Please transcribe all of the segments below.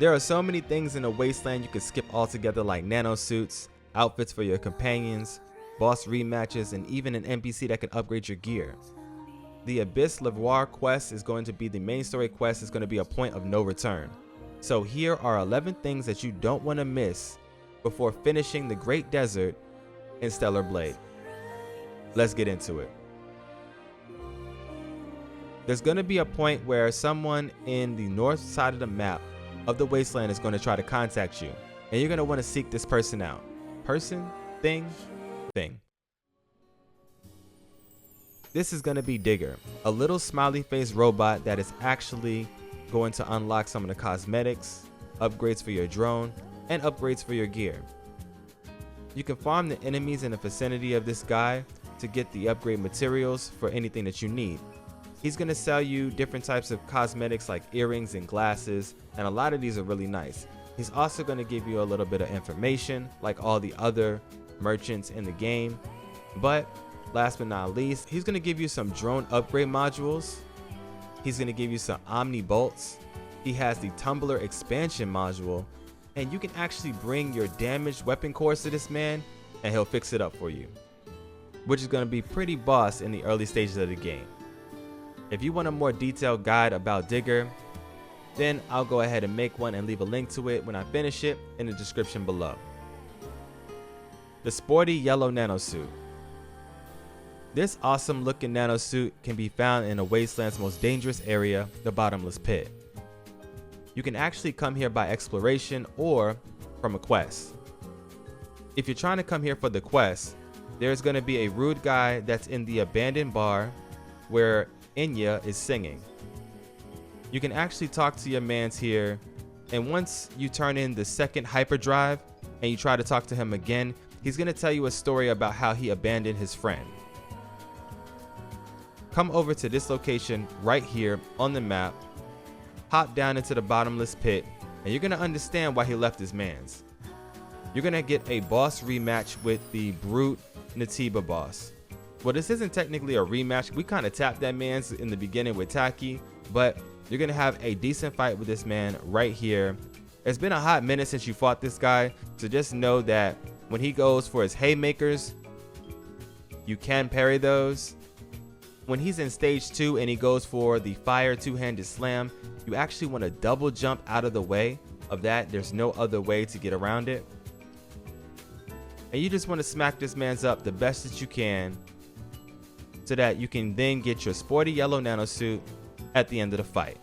There are so many things in the Wasteland you can skip altogether, like Nano Suits, outfits for your companions, boss rematches, and even an NPC that can upgrade your gear. The Abyss Lavoir quest is going to be the main story quest. It's going to be a point of no return. So here are 11 things that you don't want to miss before finishing the Great Desert in Stellar Blade. Let's get into it. There's going to be a point where someone in the north side of the map of the Wasteland is going to try to contact you, and you're going to want to seek this person out. Person, thing. This is going to be Digger, a little smiley face robot that is actually going to unlock some of the cosmetics, upgrades for your drone, and upgrades for your gear. You can farm the enemies in the vicinity of this guy to get the upgrade materials for anything that you need. He's going to sell you different types of cosmetics like earrings and glasses, and a lot of these are really nice. He's also going to give you a little bit of information like all the other merchants in the game. But last but not least, he's going to give you some drone upgrade modules. He's going to give you some Omni bolts. He has the Tumbler expansion module, and you can actually bring your damaged weapon cores to this man and he'll fix it up for you, which is going to be pretty boss in the early stages of the game. If you want a more detailed guide about Digger, then I'll go ahead and make one and leave a link to it when I finish it in the description below. The Sporty Yellow Nano Suit. This awesome looking Nano Suit can be found in a Wasteland's most dangerous area, the Bottomless Pit. You can actually come here by exploration or from a quest. If you're trying to come here for the quest, there's going to be a rude guy that's in the abandoned bar where Enya is singing. You can actually talk to your mans here, and once you turn in the second hyperdrive and you try to talk to him again, he's going to tell you a story about how he abandoned his friend. Come over to this location right here on the map, hop down into the Bottomless Pit, and you're going to understand why he left his mans. You're going to get a boss rematch with the Brute Naytiba boss. Well, this isn't technically a rematch. We kind of tapped that man's in the beginning with Taki, but you're going to have a decent fight with this man right here. It's been a hot minute since you fought this guy, so just know that when he goes for his haymakers, you can parry those. When he's in stage 2 and he goes for the fire two-handed slam, you actually want to double jump out of the way of that. There's no other way to get around it. And you just want to smack this man's up the best that you can so that you can then get your Sporty Yellow Nano Suit at the end of the fight.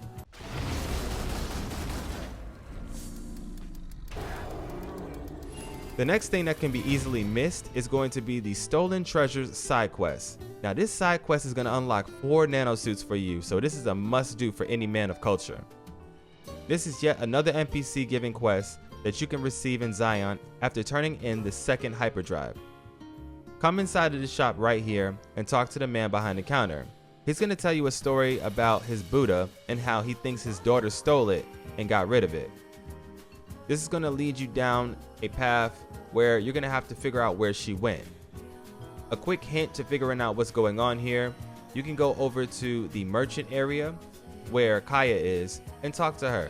The next thing that can be easily missed is going to be the Stolen Treasures side quest. Now this side quest is going to unlock 4 Nano Suits for you, so this is a must do for any man of culture. This is yet another NPC given quest that you can receive in Zion after turning in the second hyperdrive. Come inside of the shop right here and talk to the man behind the counter. He's going to tell you a story about his Buddha and how he thinks his daughter stole it and got rid of it. This is going to lead you down a path where you're going to have to figure out where she went. A quick hint to figuring out what's going on here, you can go over to the merchant area where Kaya is and talk to her.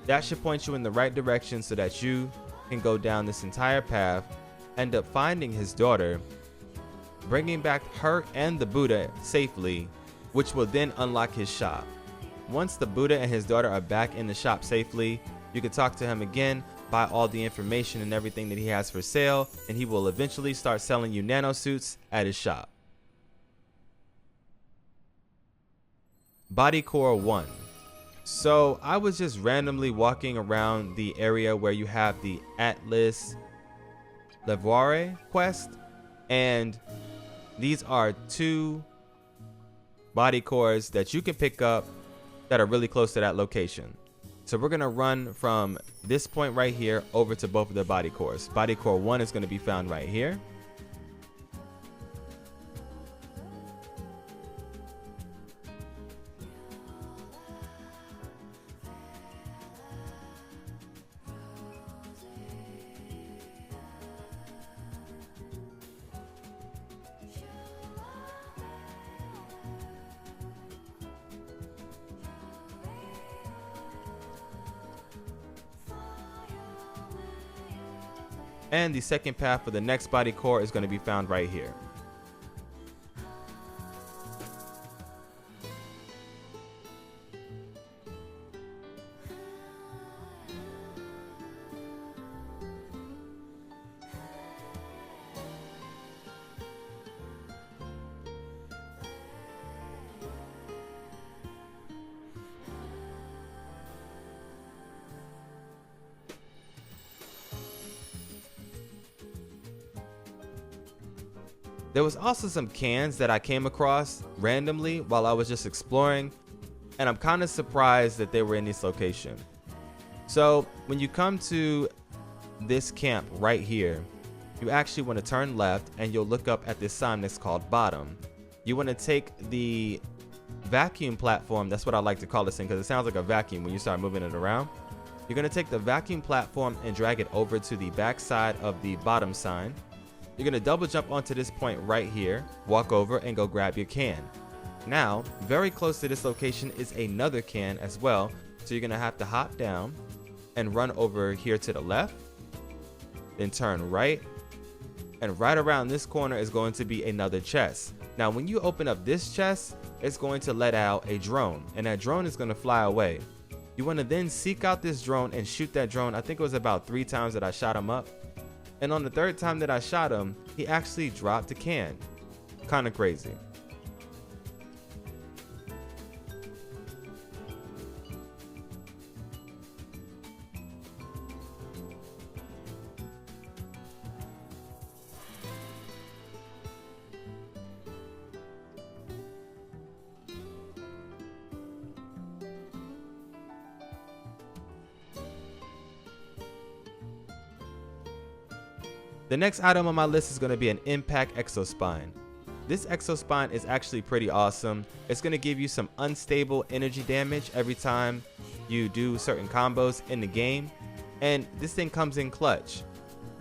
That should point you in the right direction so that you can go down this entire path, end up finding his daughter, bringing back her and the Buddha safely, which will then unlock his shop. Once the Buddha and his daughter are back in the shop safely, you can talk to him again, buy all the information and everything that he has for sale, and he will eventually start selling you Nano Suits at his shop. Body Core 1. So I was just randomly walking around the area where you have the Atlas Lavoir quest, and these are 2 body cores that you can pick up that are really close to that location. So we're going to run from this point right here over to both of the body cores. Body Core 1 is going to be found right here. And the second path for the next body core is going to be found right here. There was also some cans that I came across randomly while I was just exploring, and I'm kind of surprised that they were in this location. So when you come to this camp right here, you actually want to turn left and you'll look up at this sign that's called bottom. You want to take the vacuum platform, that's what I like to call this thing because it sounds like a vacuum when you start moving it around. You're going to take the vacuum platform and drag it over to the back side of the bottom sign. You're going to double jump onto this point right here, walk over and go grab your can. Now, very close to this location is another can as well, so you're going to have to hop down and run over here to the left, then turn right, and right around this corner is going to be another chest. Now, when you open up this chest, it's going to let out a drone, and that drone is going to fly away. You want to then seek out this drone and shoot that drone. I think it was about 3 times that I shot him up. And on the 3rd time that I shot him, he actually dropped a can. Kind of crazy. The next item on my list is going to be an impact Exospine. This Exospine is actually pretty awesome. It's going to give you some unstable energy damage every time you do certain combos in the game, and this thing comes in clutch.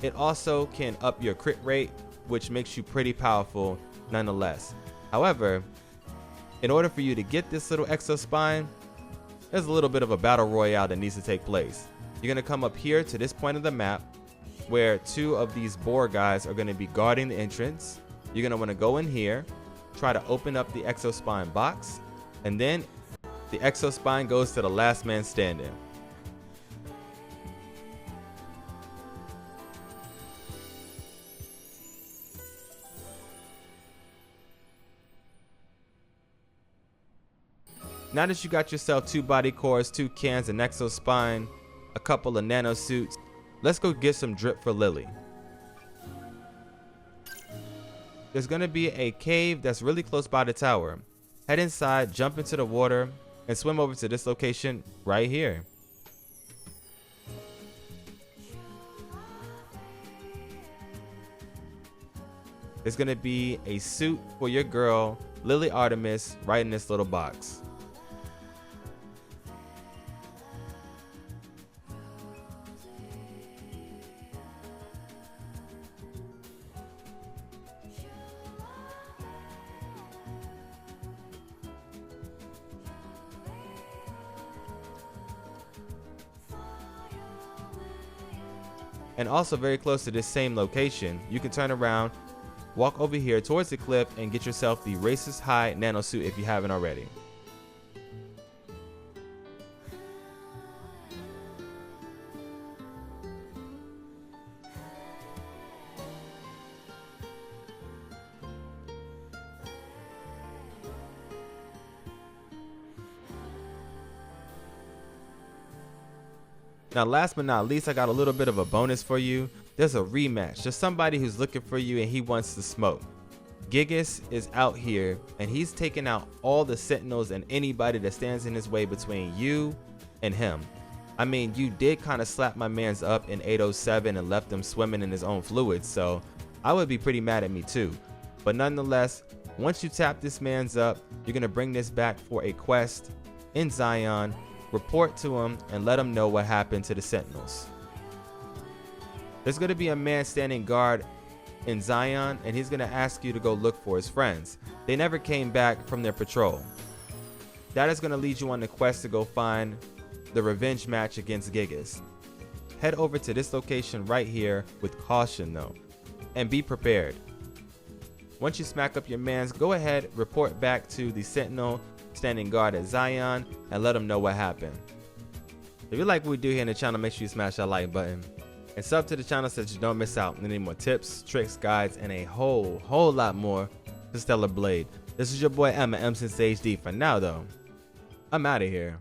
It also can up your crit rate, which makes you pretty powerful nonetheless. However, in order for you to get this little Exospine, there's a little bit of a battle royale that needs to take place. You're going to come up here to this point of the map where 2 of these boar guys are going to be guarding the entrance. You're going to want to go in here, try to open up the Exospine box, and then the Exospine goes to the last man standing. Now that you got yourself 2 body cores, 2 cans, an Exospine, a couple of Nano Suits, let's go get some drip for Lily. There's going to be a cave that's really close by the tower. Head inside, jump into the water, and swim over to this location right here. There's going to be a suit for your girl, Lily Artemis, right in this little box. And also very close to this same location, you can turn around, walk over here towards the cliff, and get yourself the Racist High Nano Suit if you haven't already. Now, last but not least, I got a little bit of a bonus for you. There's a rematch. There's somebody who's looking for you and he wants to smoke. Gigas is out here and he's taking out all the sentinels and anybody that stands in his way between you and him. I mean, you did kind of slap my man's up in 807 and left him swimming in his own fluids, so I would be pretty mad at me too. But nonetheless, once you tap this man's up, you're going to bring this back for a quest in Zion, report to him, and let him know what happened to the sentinels. There's going to be a man standing guard in Zion, and he's going to ask you to go look for his friends. They never came back from their patrol. That is going to lead you on the quest to go find the revenge match against Gigas. head over to this location right here with caution though, and be prepared. Once you smack up your mans, go ahead, report back to the Sentinel standing guard at Zion and let them know what happened. If you like what we do here in the channel, make sure you smash that like button and sub to the channel so that you don't miss out on any more tips, tricks, guides, and a whole lot more to Stellar Blade. This is your boy M at M Since HD. For now though, I'm out of here.